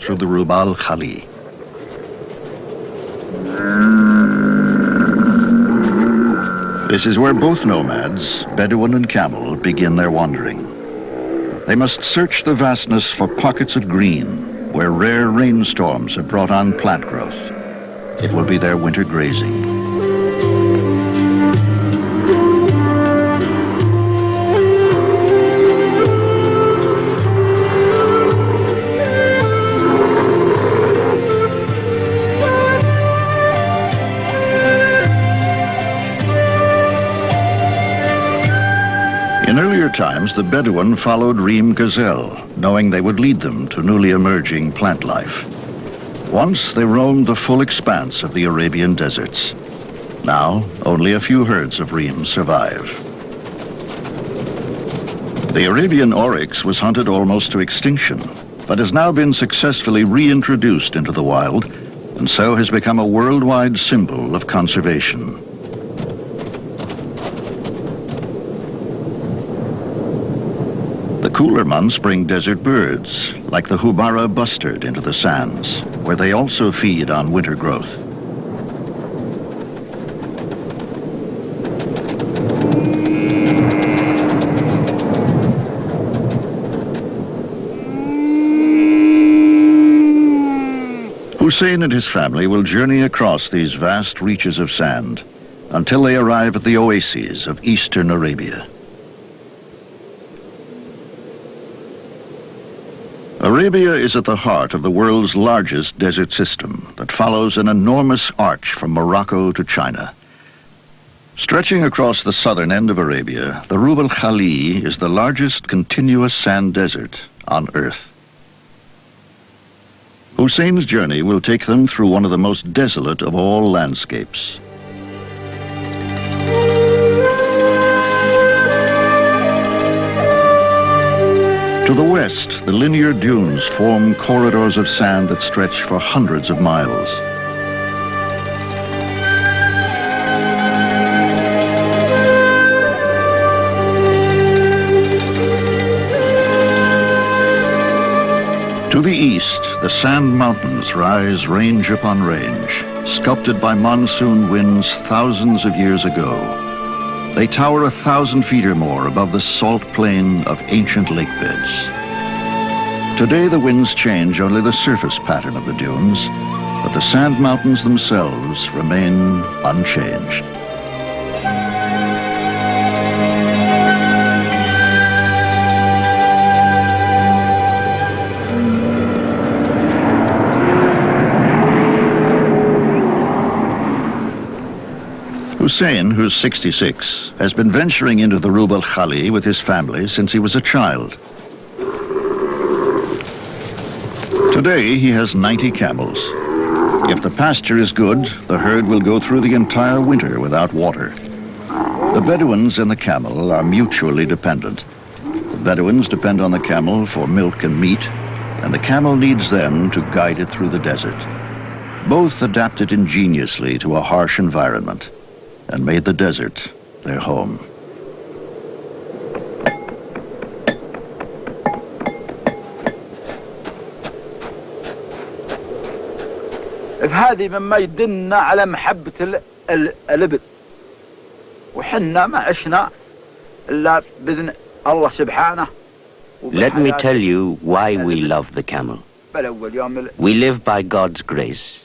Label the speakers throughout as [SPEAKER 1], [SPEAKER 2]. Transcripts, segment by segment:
[SPEAKER 1] through the Rub al-Khali. This is where both nomads, Bedouin and camel, begin their wandering. They must search the vastness for pockets of green, where rare rainstorms have brought on plant growth. It will be their winter grazing. In earlier times, the Bedouin followed Reem gazelle, knowing they would lead them to newly emerging plant life. Once they roamed the full expanse of the Arabian deserts. Now, only a few herds of Reem survive. The Arabian oryx was hunted almost to extinction, but has now been successfully reintroduced into the wild, and so has become a worldwide symbol of conservation. The cooler months bring desert birds, like the Hubara bustard, into the sands, where they also feed on winter growth. Hussein and his family will journey across these vast reaches of sand until they arrive at the oases of eastern Arabia. Arabia is at the heart of the world's largest desert system that follows an enormous arch from Morocco to China. Stretching across the southern end of Arabia, the Rub al-Khali is the largest continuous sand desert on Earth. Hussein's journey will take them through one of the most desolate of all landscapes. To the west, the linear dunes form corridors of sand that stretch for hundreds of miles. To the east, the sand mountains rise range upon range, sculpted by monsoon winds thousands of years ago. They tower 1,000 feet or more above the salt plain of ancient lake beds. Today, the winds change only the surface pattern of the dunes, but the sand mountains themselves remain unchanged. Hussein, who's 66, has been venturing into the Rub al-Khali with his family since he was a child. Today, he has 90 camels. If the pasture is good, the herd will go through the entire winter without water. The Bedouins and the camel are mutually dependent. The Bedouins depend on the camel for milk and meat, and the camel needs them to guide it through the desert. Both adapted ingeniously to a harsh environment and made the desert their home.
[SPEAKER 2] هذه مما يدلنا على محبة الإبل وحنا ما عشنا إلا بإذن الله سبحانه.
[SPEAKER 3] Let me tell you why we love the camel. We live by God's grace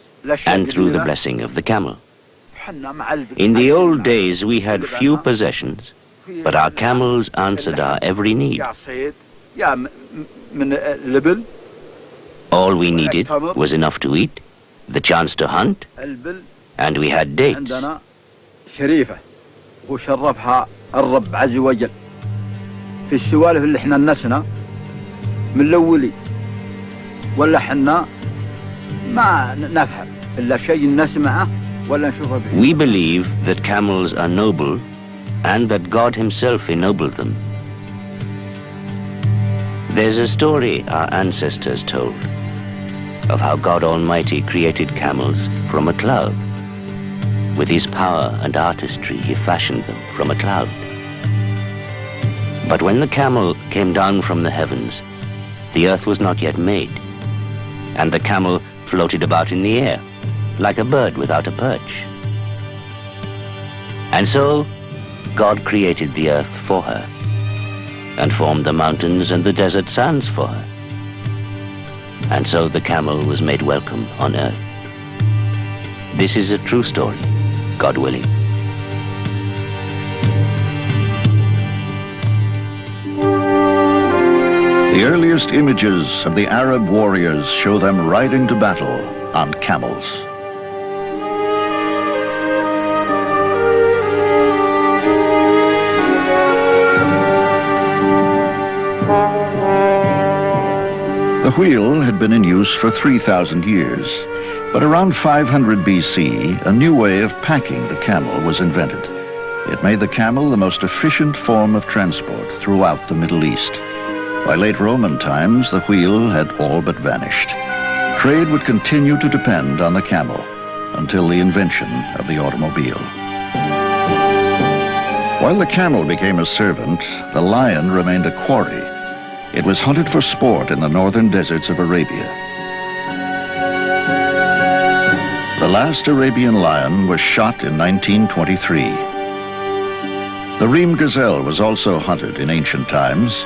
[SPEAKER 3] and through the blessing of the camel. In the old days, we had few possessions, but our camels answered our every need. All we needed was enough to eat, the chance to hunt, and we had dates.
[SPEAKER 2] وشرفها الرب عز وجل في السوالف اللي احنا نسنا من الأولي ولا حنا ما نفهم إلا شيء نسمعه ولا نشوفه به.
[SPEAKER 3] We believe that camels are noble and that God himself ennobled them. There's a story our ancestors told of how God Almighty created camels from a cloud. With his power and artistry, he fashioned them from a cloud. But when the camel came down from the heavens, the earth was not yet made. and the camel floated about in the air, like a bird without a perch. And so, God created the earth for her, and formed the mountains and the desert sands for her. And so the camel was made welcome on earth. This is a true story, God willing.
[SPEAKER 1] The earliest images of the Arab warriors show them riding to battle on camels. The wheel had been in use for 3,000 years, but around 500 BC, a new way of packing the camel was invented. It made the camel the most efficient form of transport throughout the Middle East. By late Roman times, the wheel had all but vanished. Trade would continue to depend on the camel until the invention of the automobile. While the camel became a servant, the lion remained a quarry. It was hunted for sport in the northern deserts of Arabia. The last Arabian lion was shot in 1923. The reem gazelle was also hunted in ancient times.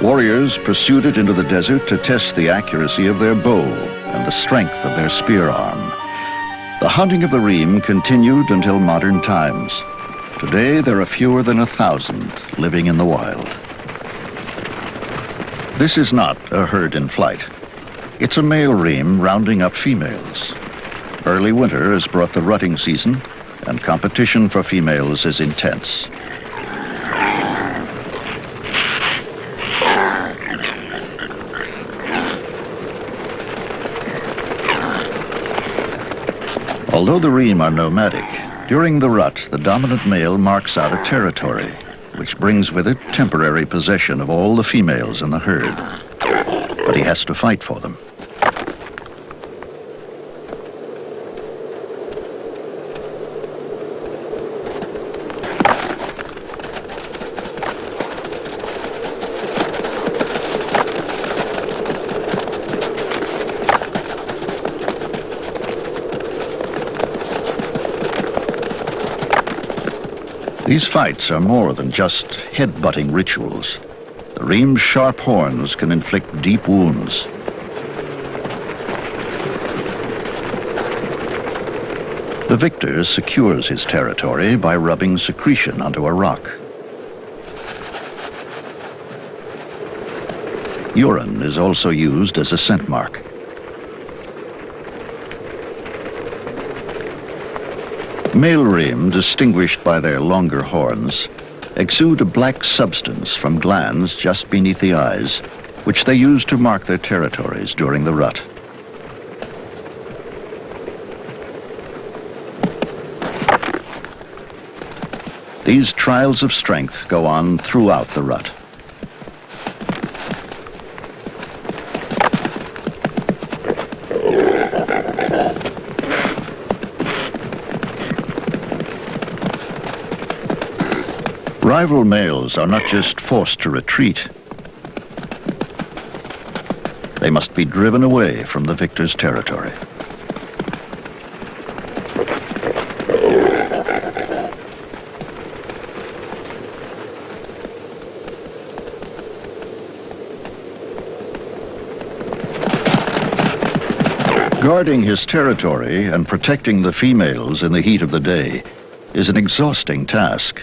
[SPEAKER 1] Warriors pursued it into the desert to test the accuracy of their bow and the strength of their spear arm. The hunting of the reem continued until modern times. Today, there are fewer than 1,000 living in the wild. This is not a herd in flight. It's a male reem rounding up females. Early winter has brought the rutting season, and competition for females is intense. Although the reem are nomadic, during the rut, the dominant male marks out a territory, which brings with it temporary possession of all the females in the herd. But he has to fight for them. These fights are more than just head-butting rituals. The reem's sharp horns can inflict deep wounds. The victor secures his territory by rubbing secretion onto a rock. Urine is also used as a scent mark. Male reem, distinguished by their longer horns, exude a black substance from glands just beneath the eyes, which they use to mark their territories during the rut. These trials of strength go on throughout the rut. Rival males are not just forced to retreat. They must be driven away from the victor's territory. Guarding his territory and protecting the females in the heat of the day is an exhausting task.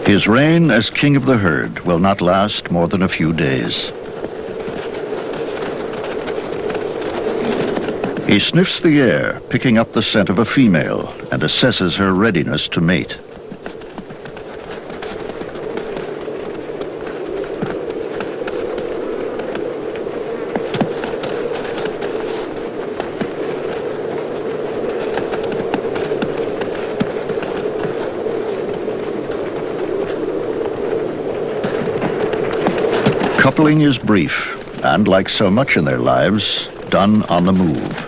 [SPEAKER 1] His reign as king of the herd will not last more than a few days. He sniffs the air, picking up the scent of a female, and assesses her readiness to mate. Coupling is brief, and like so much in their lives, done on the move.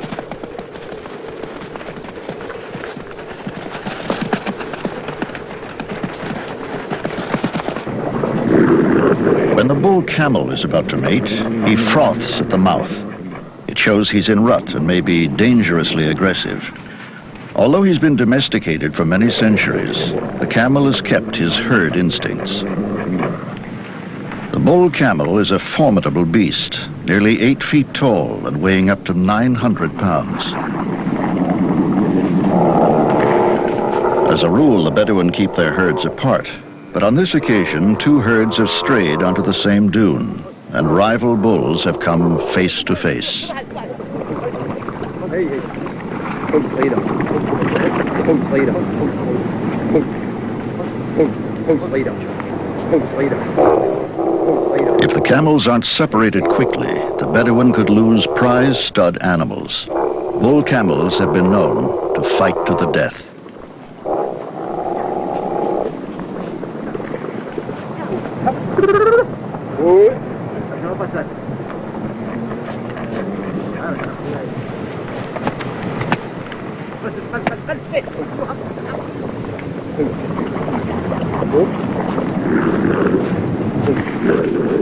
[SPEAKER 1] When the bull camel is about to mate, he froths at the mouth. It shows he's in rut and may be dangerously aggressive. Although he's been domesticated for many centuries, the camel has kept his herd instincts. The bull camel is a formidable beast, nearly 8 feet tall and weighing up to 900 pounds. As a rule, the Bedouin keep their herds apart, but on this occasion, 2 herds have strayed onto the same dune, and rival bulls have come face to face. If the camels aren't separated quickly, the Bedouin could lose prize stud animals. Bull camels have been known to fight to the death.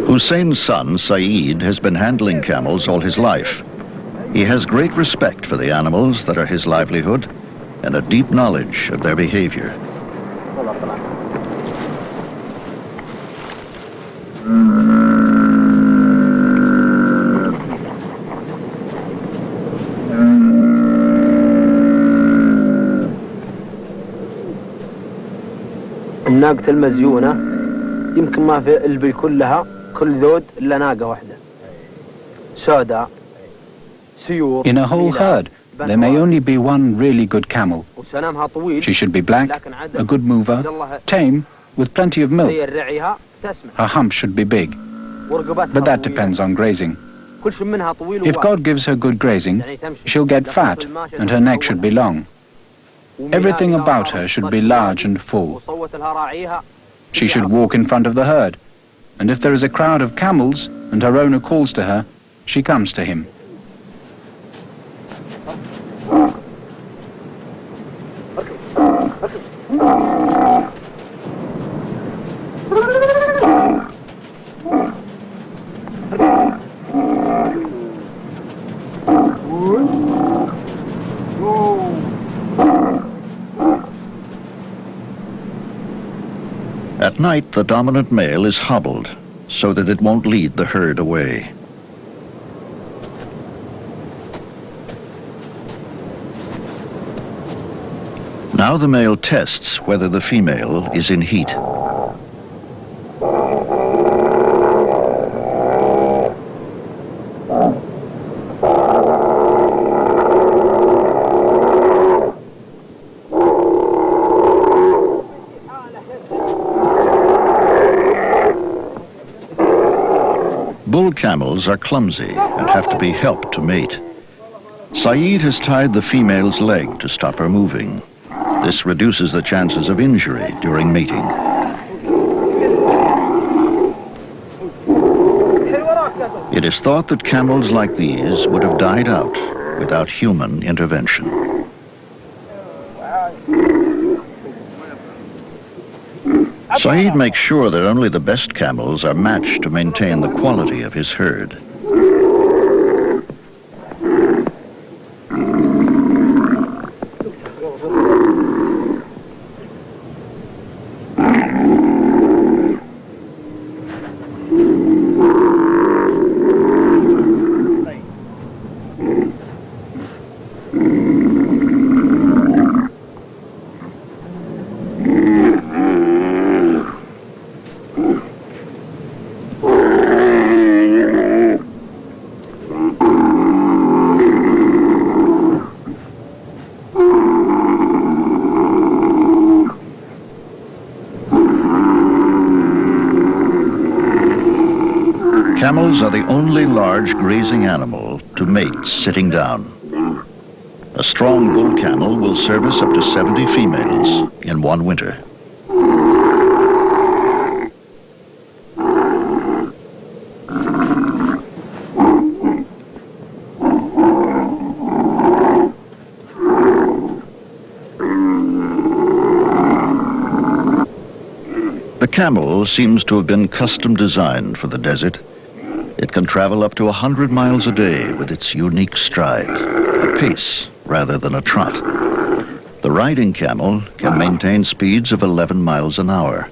[SPEAKER 1] Hussein's son, Saeed, has been handling camels all his life. He has great respect for the animals that are his livelihood and a deep knowledge of their behavior.
[SPEAKER 4] الناقة المزيونة يمكن ما في البل كلها كل ذود إلا ناقة واحدة سوداء سيور.
[SPEAKER 5] In a whole herd, there may only be one really good camel. She should be black, a good mover, tame, with plenty of milk. Her hump should be big, but that depends on grazing. If God gives her good grazing, she'll get fat and her neck should be long. Everything about her should be large and full. She should walk in front of the herd, and if there is a crowd of camels and her owner calls to her, she comes to him.
[SPEAKER 1] At night, the dominant male is hobbled so that it won't lead the herd away. Now the male tests whether the female is in heat. Bull camels are clumsy and have to be helped to mate. Saeed has tied the female's leg to stop her moving. This reduces the chances of injury during mating. It is thought that camels like these would have died out without human intervention. Saeed makes sure that only the best camels are matched to maintain the quality of his herd. Camels are the only large grazing animal to mate sitting down. A strong bull camel will service up to 70 females in one winter. The camel seems to have been custom designed for the desert. It can travel up to 100 miles a day with its unique stride, a pace rather than a trot. The riding camel can maintain speeds of 11 miles an hour.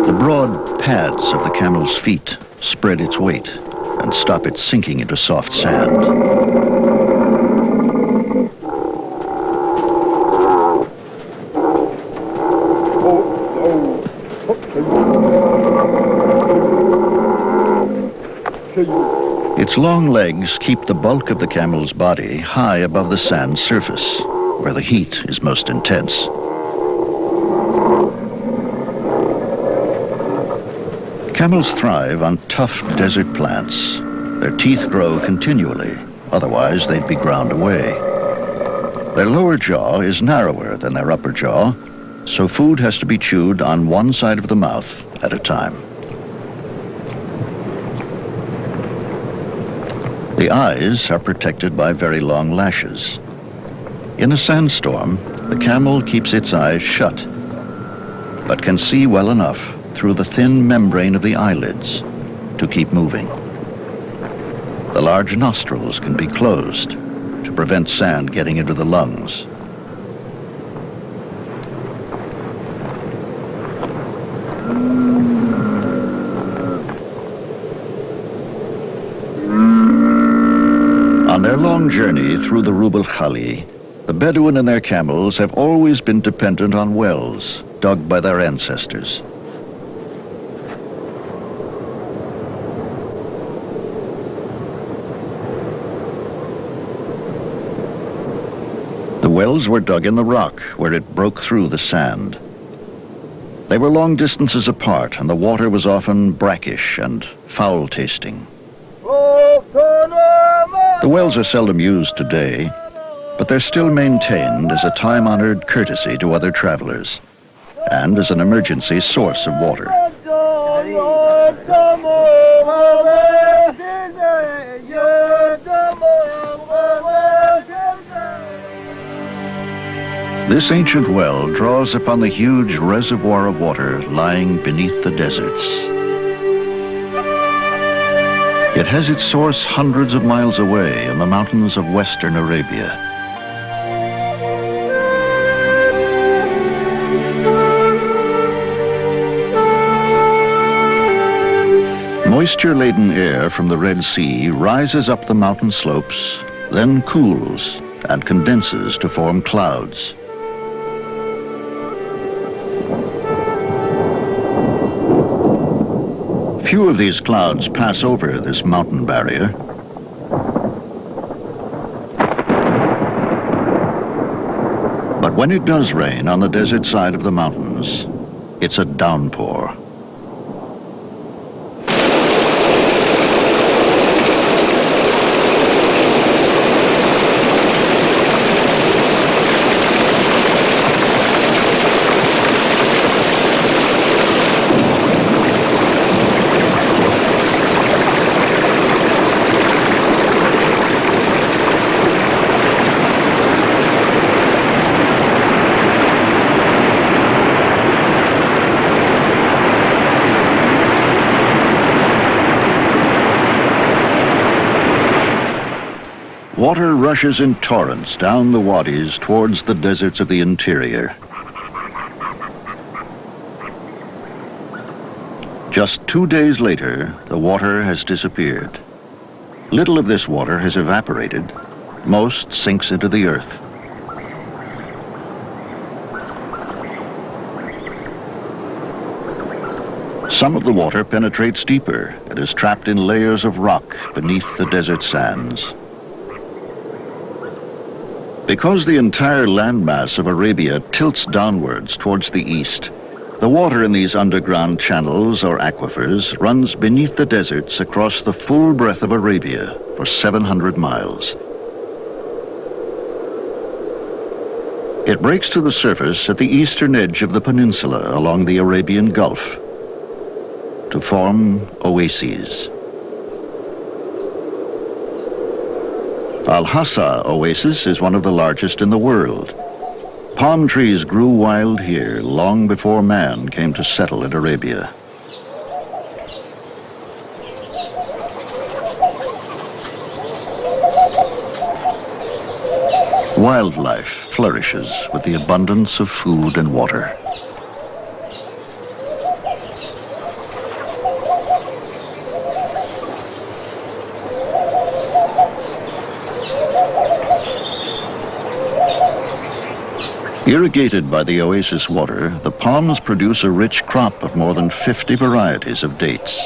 [SPEAKER 1] The broad pads of the camel's feet spread its weight and stop it sinking into soft sand. Its long legs keep the bulk of the camel's body high above the sand surface, where the heat is most intense. Camels thrive on tough desert plants. Their teeth grow continually, otherwise they'd be ground away. Their lower jaw is narrower than their upper jaw, so food has to be chewed on one side of the mouth at a time. The eyes are protected by very long lashes. In a sandstorm, the camel keeps its eyes shut, but can see well enough through the thin membrane of the eyelids to keep moving. The large nostrils can be closed to prevent sand getting into the lungs. On their long journey through the Rub al-Khali, the Bedouin and their camels have always been dependent on wells dug by their ancestors. The wells were dug in the rock where it broke through the sand. They were long distances apart, and the water was often brackish and foul-tasting. The wells are seldom used today, but they're still maintained as a time-honored courtesy to other travelers and as an emergency source of water. This ancient well draws upon the huge reservoir of water lying beneath the deserts. It has its source hundreds of miles away in the mountains of western Arabia. Moisture-laden air from the Red Sea rises up the mountain slopes, then cools and condenses to form clouds. Few of these clouds pass over this mountain barrier. But when it does rain on the desert side of the mountains, it's a downpour. Water rushes in torrents down the wadis towards the deserts of the interior. Just 2 days later, the water has disappeared. Little of this water has evaporated. Most sinks into the earth. Some of the water penetrates deeper and is trapped in layers of rock beneath the desert sands. Because the entire landmass of Arabia tilts downwards towards the east, the water in these underground channels or aquifers runs beneath the deserts across the full breadth of Arabia for 700 miles. It breaks to the surface at the eastern edge of the peninsula along the Arabian Gulf to form oases. Al-Hassa oasis is one of the largest in the world. Palm trees grew wild here long before man came to settle in Arabia. Wildlife flourishes with the abundance of food and water. Irrigated by the oasis water, the palms produce a rich crop of more than 50 varieties of dates.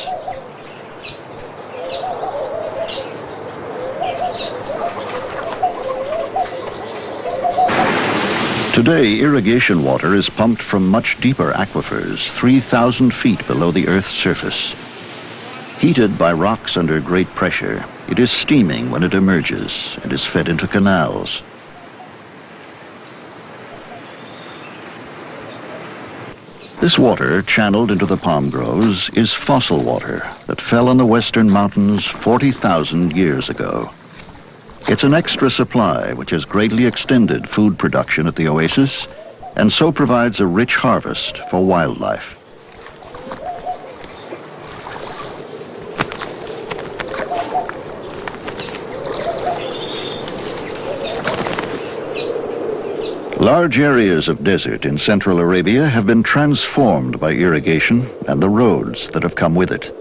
[SPEAKER 1] Today, irrigation water is pumped from much deeper aquifers, 3,000 feet below the Earth's surface. Heated by rocks under great pressure, it is steaming when it emerges and is fed into canals. This water, channeled into the palm groves, is fossil water that fell on the western mountains 40,000 years ago. It's an extra supply which has greatly extended food production at the oasis and so provides a rich harvest for wildlife. Large areas of desert in central Arabia have been transformed by irrigation and the roads that have come with it.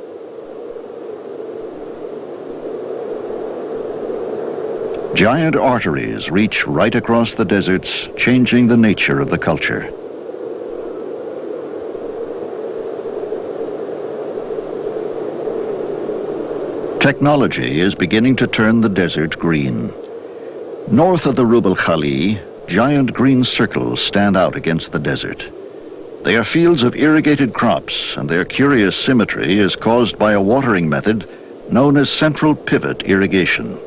[SPEAKER 1] Giant arteries reach right across the deserts, changing the nature of the culture. Technology is beginning to turn the desert green. North of the Rub al-Khali, giant green circles stand out against the desert. They are fields of irrigated crops, and their curious symmetry is caused by a watering method known as central pivot irrigation.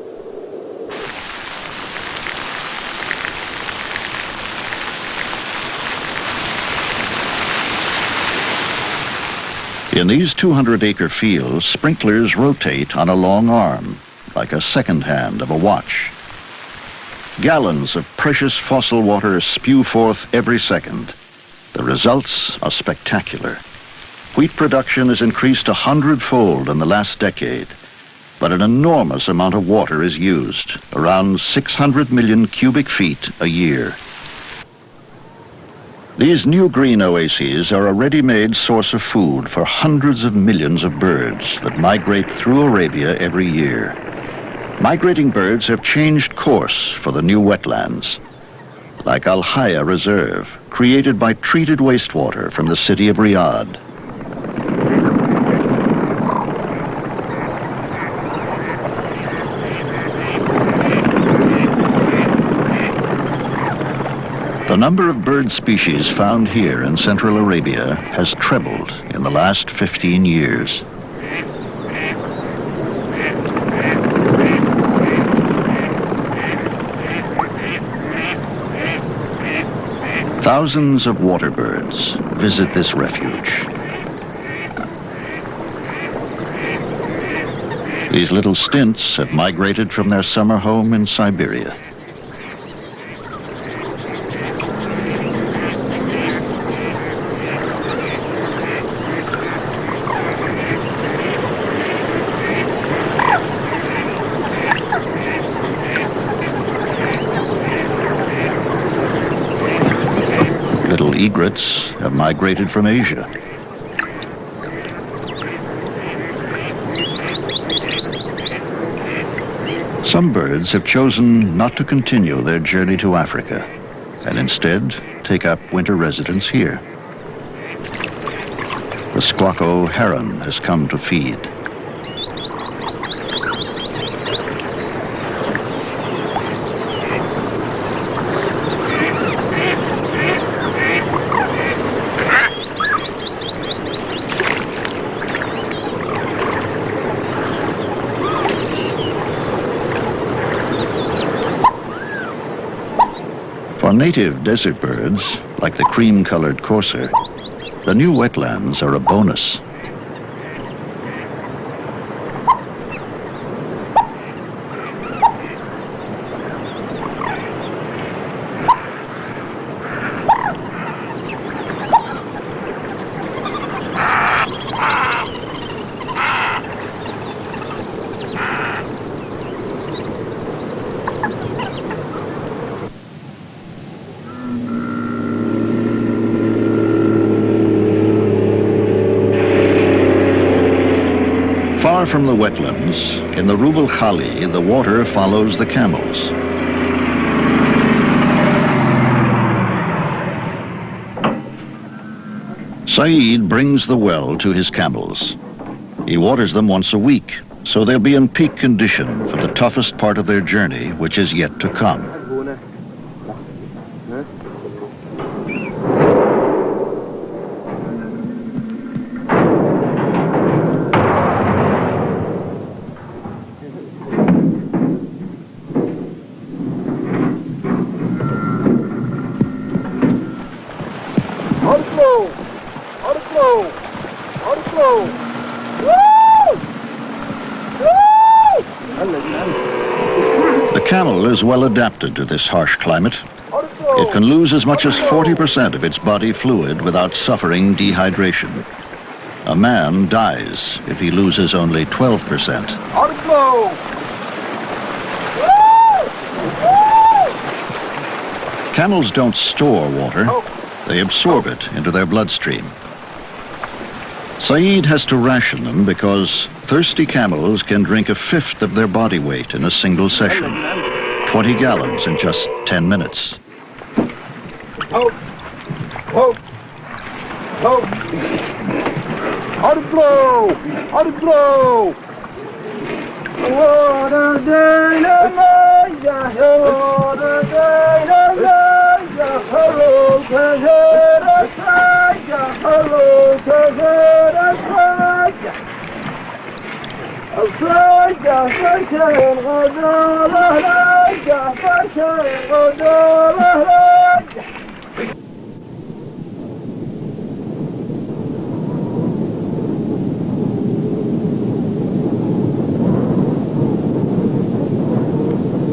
[SPEAKER 1] In these 200-acre fields, sprinklers rotate on a long arm, like a second hand of a watch. Gallons of precious fossil water spew forth every second. The results are spectacular. Wheat production has increased 100-fold in the last decade, but an enormous amount of water is used, around 600 million cubic feet a year. These new green oases are a ready-made source of food for hundreds of millions of birds that migrate through Arabia every year. Migrating birds have changed course for the new wetlands, like Al Haya Reserve, created by treated wastewater from the city of Riyadh. The number of bird species found here in Central Arabia has trebled in the last 15 years. Thousands of water birds visit this refuge. These little stints have migrated from their summer home in Siberia. Little egrets have migrated from Asia. Some birds have chosen not to continue their journey to Africa and instead take up winter residence here. The squacco heron has come to feed. For native desert birds, like the cream-colored courser, the new wetlands are a bonus. Far from the wetlands, in the Rub al Khali, the water follows the camels. Saeed brings the well to his camels. He waters them once a week, so they'll be in peak condition for the toughest part of their journey, which is yet to come. The camel is well adapted to this harsh climate. It can lose as much as 40% of its body fluid without suffering dehydration. A man dies if he loses only 12%. Camels don't store water, they absorb it into their bloodstream. Saeed has to ration them because thirsty camels can drink a fifth of their body weight in a single session, 20 gallons in just 10 minutes.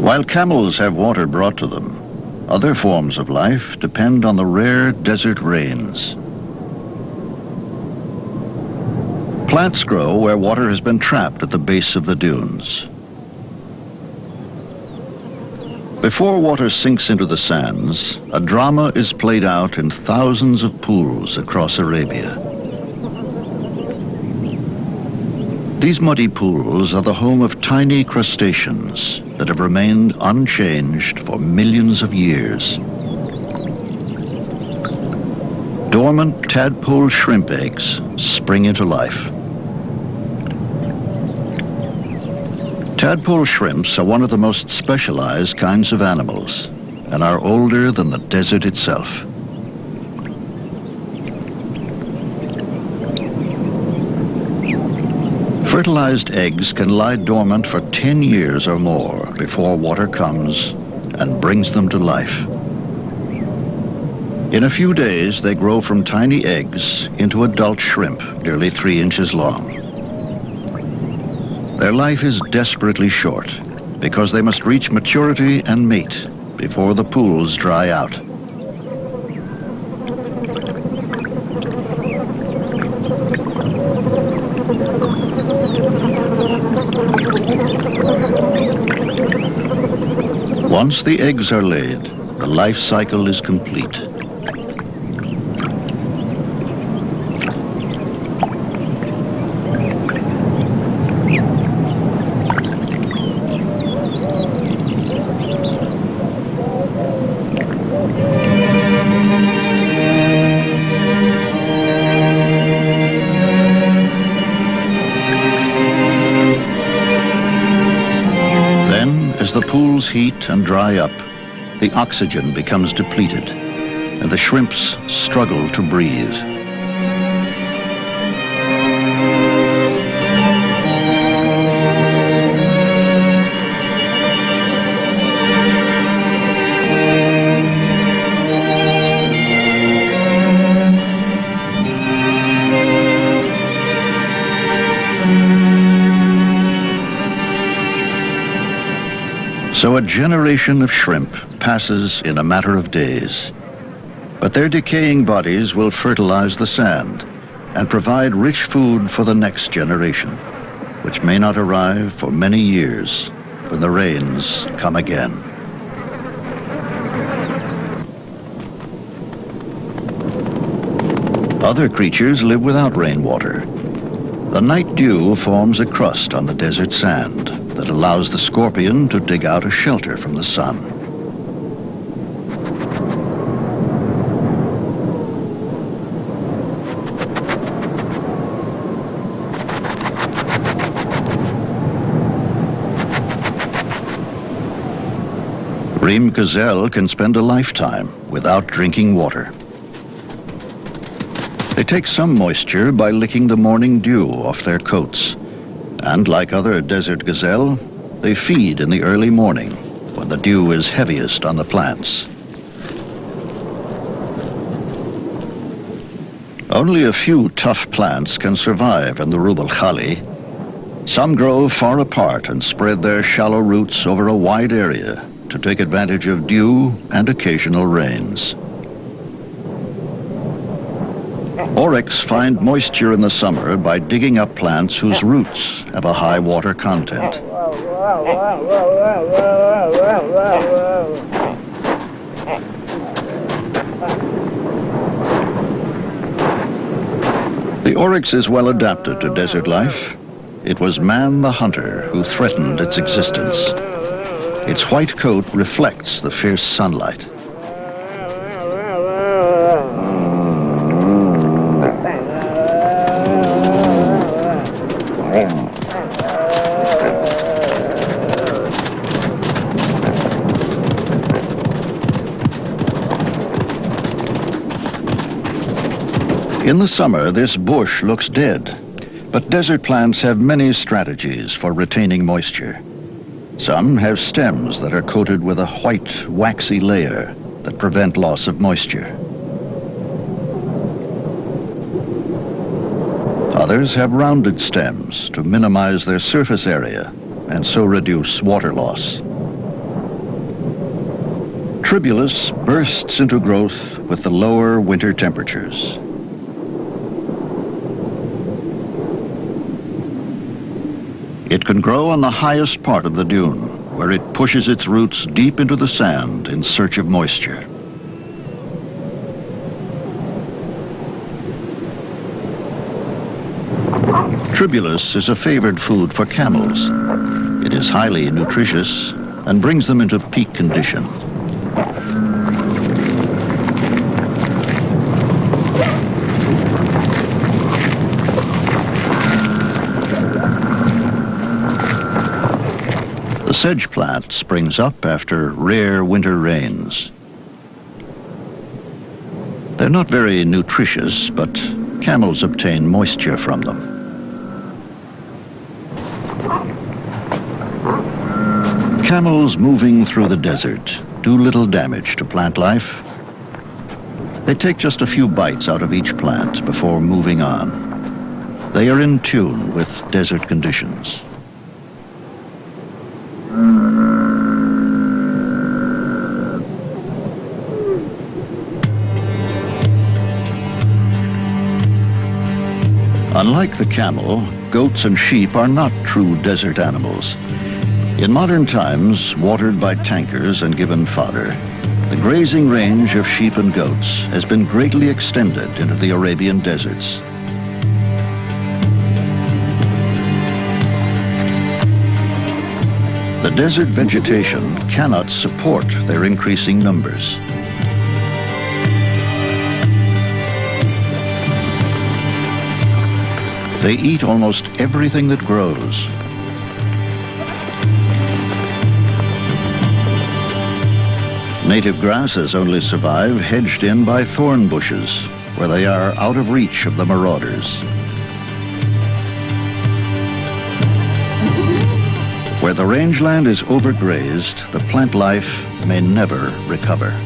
[SPEAKER 1] While camels have water brought to them, other forms of life depend on the rare desert rains. Plants grow where water has been trapped at the base of the dunes. Before water sinks into the sands, a drama is played out in thousands of pools across Arabia. These muddy pools are the home of tiny crustaceans that have remained unchanged for millions of years. Dormant tadpole shrimp eggs spring into life. Tadpole shrimps are one of the most specialized kinds of animals and are older than the desert itself. Fertilized eggs can lie dormant for 10 years or more before water comes and brings them to life. In a few days, they grow from tiny eggs into adult shrimp, nearly 3 inches long. Their life is desperately short because they must reach maturity and mate before the pools dry out. Once the eggs are laid, the life cycle is complete. As the pools heat and dry up, the oxygen becomes depleted, and the shrimps struggle to breathe. So a generation of shrimp passes in a matter of days. But their decaying bodies will fertilize the sand and provide rich food for the next generation, which may not arrive for many years when the rains come again. Other creatures live without rainwater. The night dew forms a crust on the desert sand that allows the scorpion to dig out a shelter from the sun. Reem gazelle can spend a lifetime without drinking water. They take some moisture by licking the morning dew off their coats. And like other desert gazelle, they feed in the early morning when the dew is heaviest on the plants. Only a few tough plants can survive in the Rub al-Khali. Some grow far apart and spread their shallow roots over a wide area to take advantage of dew and occasional rains. Oryx find moisture in the summer by digging up plants whose roots have a high water content. The oryx is well adapted to desert life. It was man the hunter who threatened its existence. Its white coat reflects the fierce sunlight. In the summer, this bush looks dead, but desert plants have many strategies for retaining moisture. Some have stems that are coated with a white, waxy layer that prevent loss of moisture. Others have rounded stems to minimize their surface area and so reduce water loss. Tribulus bursts into growth with the lower winter temperatures. It can grow on the highest part of the dune, where it pushes its roots deep into the sand in search of moisture. Tribulus is a favored food for camels. It is highly nutritious and brings them into peak condition. The sedge plant springs up after rare winter rains. They're not very nutritious, but camels obtain moisture from them. Camels moving through the desert do little damage to plant life. They take just a few bites out of each plant before moving on. They are in tune with desert conditions. Unlike the camel, goats and sheep are not true desert animals. In modern times, watered by tankers and given fodder, the grazing range of sheep and goats has been greatly extended into the Arabian deserts. The desert vegetation cannot support their increasing numbers. They eat almost everything that grows. Native grasses only survive hedged in by thorn bushes, where they are out of reach of the marauders. Where the rangeland is overgrazed, the plant life may never recover.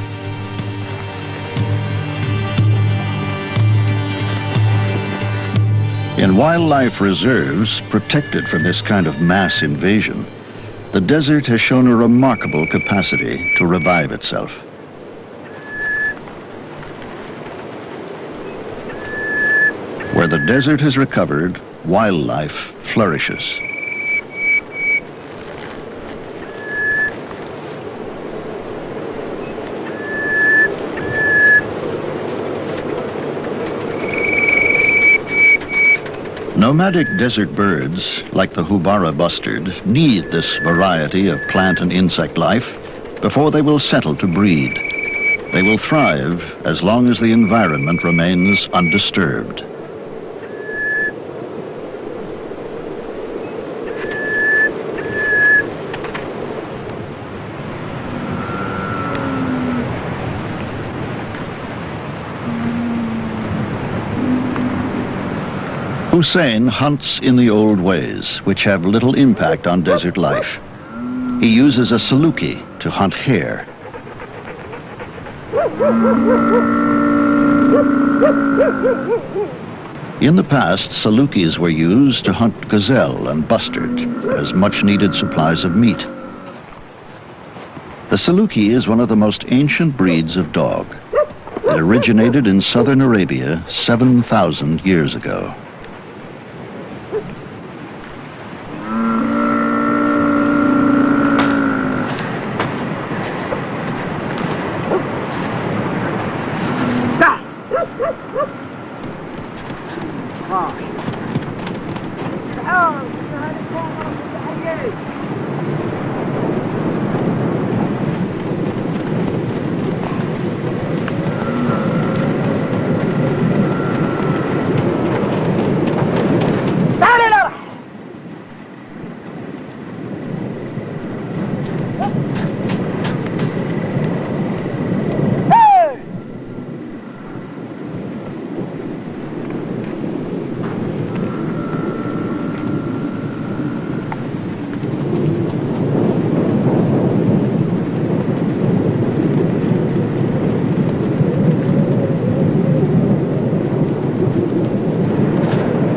[SPEAKER 1] In wildlife reserves protected from this kind of mass invasion, the desert has shown a remarkable capacity to revive itself. Where the desert has recovered, wildlife flourishes. Nomadic desert birds, like the houbara bustard, need this variety of plant and insect life before they will settle to breed. They will thrive as long as the environment remains undisturbed. Hussein hunts in the old ways, which have little impact on desert life. He uses a saluki to hunt hare. In the past, salukis were used to hunt gazelle and bustard as much-needed supplies of meat. The saluki is one of the most ancient breeds of dog. It originated in southern Arabia 7,000 years ago.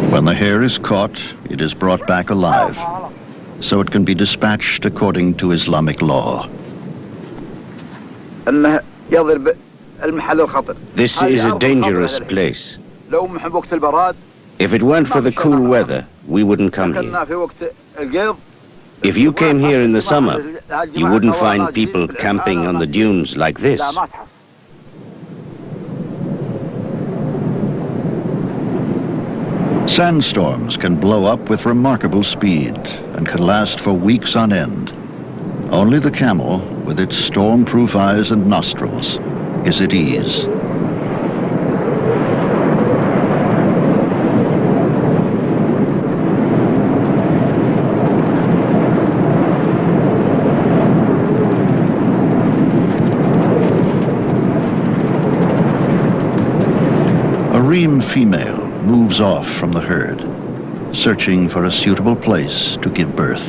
[SPEAKER 1] When the hare is caught, it is brought back alive, so it can be dispatched according to Islamic law.
[SPEAKER 3] This is a dangerous place. If it weren't for the cool weather, we wouldn't come here. If you came here in the summer, you wouldn't find people camping on the dunes like this.
[SPEAKER 1] Sandstorms can blow up with remarkable speed and can last for weeks on end. Only the camel, with its storm-proof eyes and nostrils, is at ease. A reem female moves off from the herd, searching for a suitable place to give birth.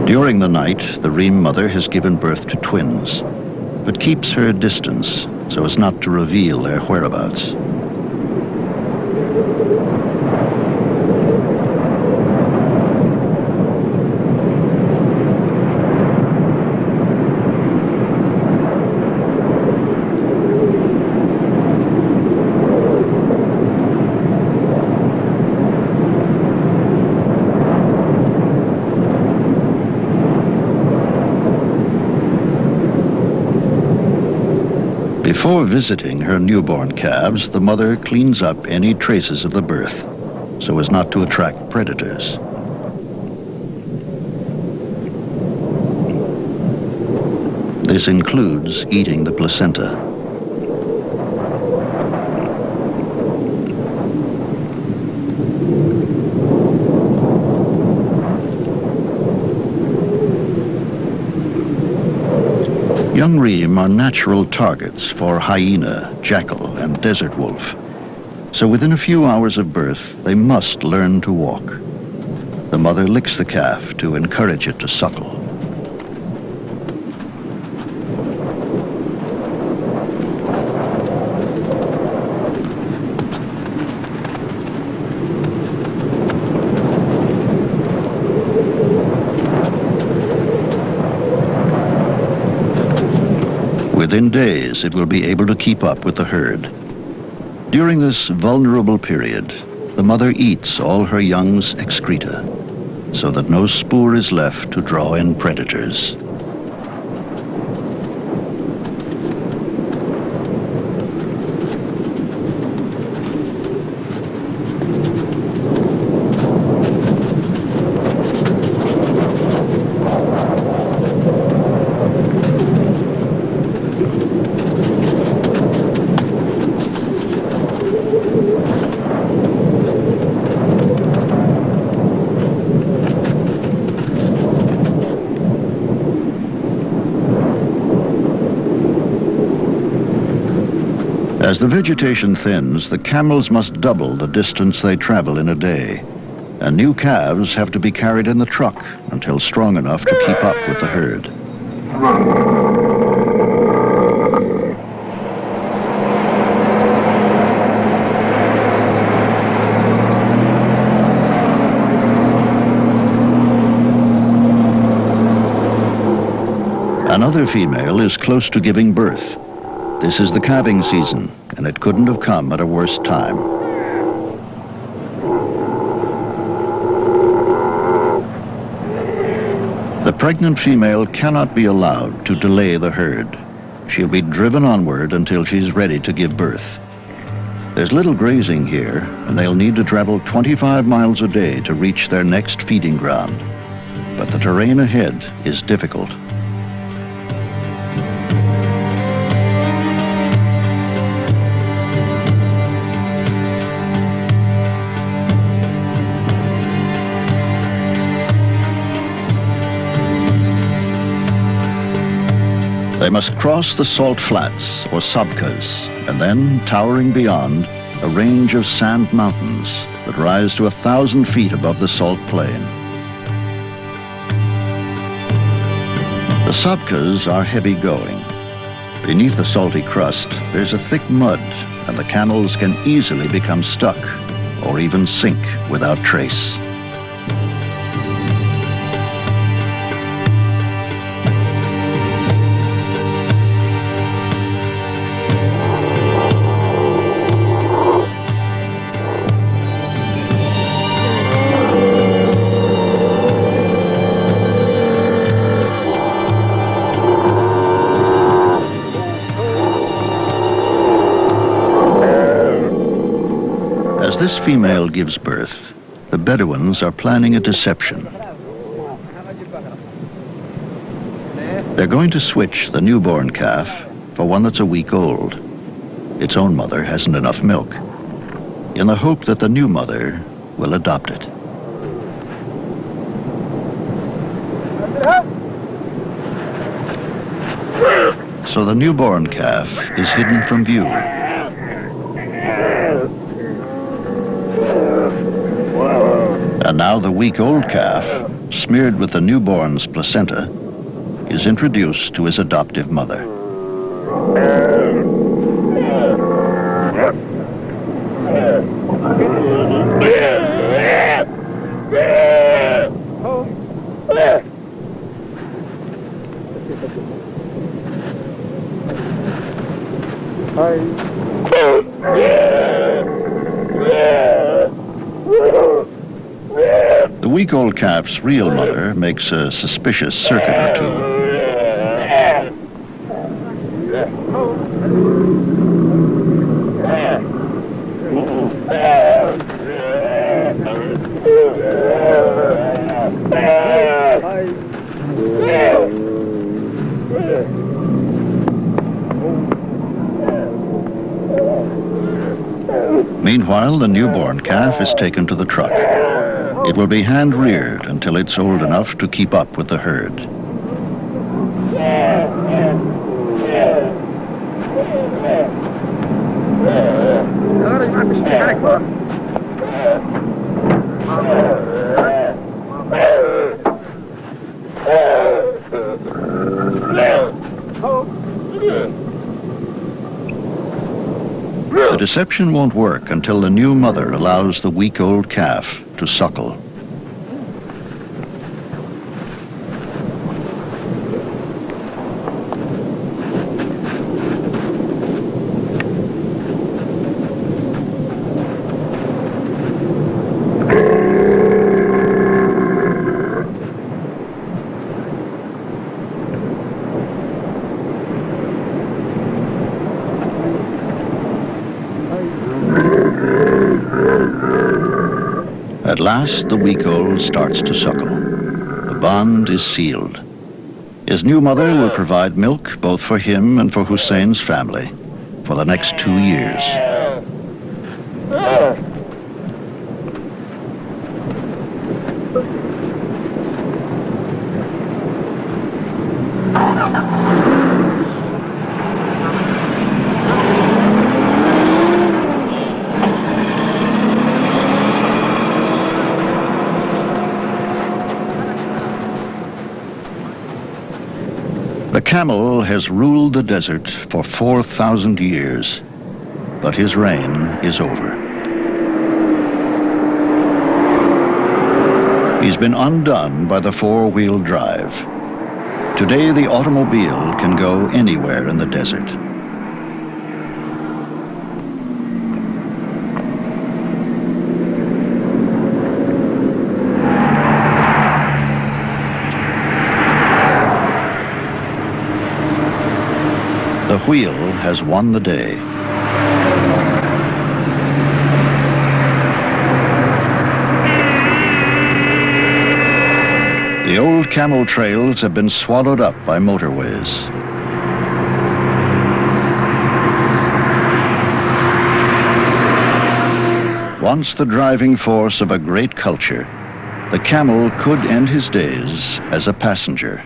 [SPEAKER 1] During the night, the reem mother has given birth to twins, but keeps her distance so as not to reveal their whereabouts. Before visiting her newborn calves, the mother cleans up any traces of the birth so as not to attract predators. This includes eating the placenta. Young reem are natural targets for hyena, jackal, and desert wolf. So within a few hours of birth, they must learn to walk. The mother licks the calf to encourage it to suckle. Within days, it will be able to keep up with the herd. During this vulnerable period, the mother eats all her young's excreta, so that no spoor is left to draw in predators. As the vegetation thins, the camels must double the distance they travel in a day. And new calves have to be carried in the truck until strong enough to keep up with the herd. Another female is close to giving birth. This is the calving season, and it couldn't have come at a worse time. The pregnant female cannot be allowed to delay the herd. She'll be driven onward until she's ready to give birth. There's little grazing here, and they'll need to travel 25 miles a day to reach their next feeding ground. But the terrain ahead is difficult. They must cross the salt flats, or sabkas, and then, towering beyond, a range of sand mountains that rise to 1,000 feet above the salt plain. The sabkas are heavy going. Beneath the salty crust, there's a thick mud, and the camels can easily become stuck, or even sink without trace. As this female gives birth, the Bedouins are planning a deception. They're going to switch the newborn calf for one that's a week old. Its own mother hasn't enough milk, in the hope that the new mother will adopt it. So the newborn calf is hidden from view. And now the week-old calf, smeared with the newborn's placenta, is introduced to his adoptive mother. The week-old calf's real mother makes a suspicious circuit or two. Meanwhile, the newborn calf is taken to the truck. It will be hand-reared until it's old enough to keep up with the herd. The deception won't work until the new mother allows the week-old calf to suckle. At last, the week-old starts to suckle. The bond is sealed. His new mother will provide milk both for him and for Hussein's family for the next 2 years. The camel has ruled the desert for 4,000 years, but his reign is over. He's been undone by the four-wheel drive. Today, the automobile can go anywhere in the desert. The wheel has won the day. The old camel trails have been swallowed up by motorways. Once the driving force of a great culture, the camel could end his days as a passenger.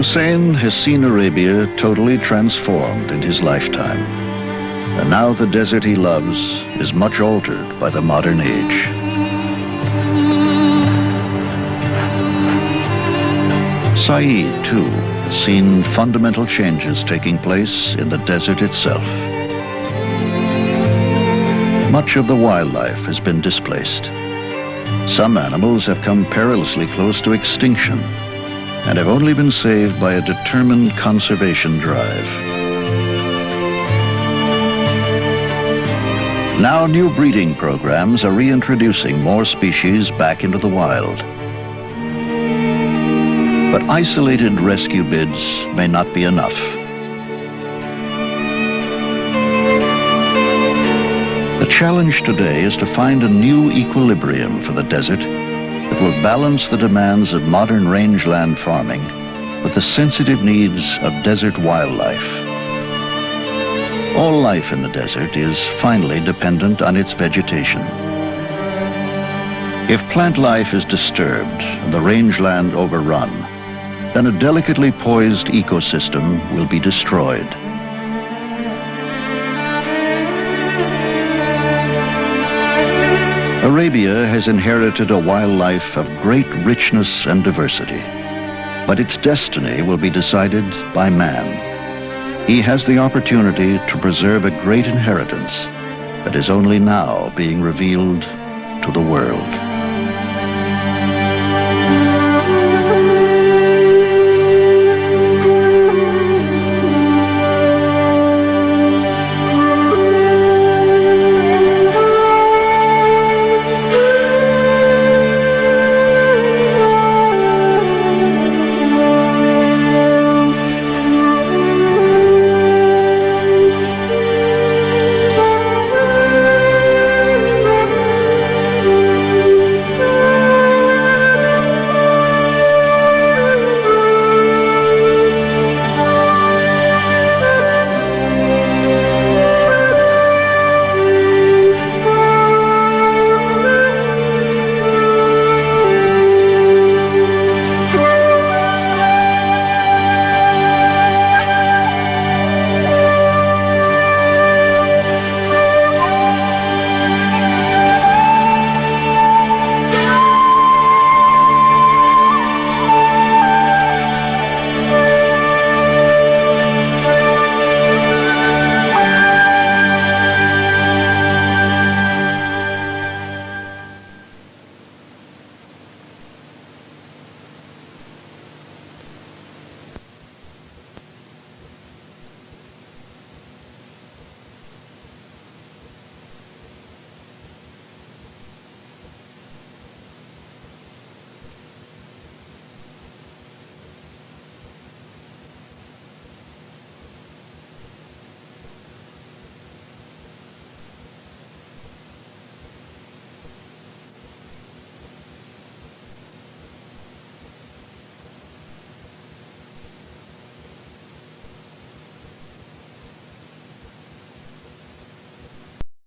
[SPEAKER 1] Hussein has seen Arabia totally transformed in his lifetime. And now the desert he loves is much altered by the modern age. Saeed, too, has seen fundamental changes taking place in the desert itself. Much of the wildlife has been displaced. Some animals have come perilously close to extinction and have only been saved by a determined conservation drive. Now new breeding programs are reintroducing more species back into the wild. But isolated rescue bids may not be enough. The challenge today is to find a new equilibrium for the desert that will balance the demands of modern rangeland farming with the sensitive needs of desert wildlife. All life in the desert is finally dependent on its vegetation. If plant life is disturbed and the rangeland overrun, then a delicately poised ecosystem will be destroyed. Arabia has inherited a wildlife of great richness and diversity, but its destiny will be decided by man. He has the opportunity to preserve a great inheritance that is only now being revealed to the world.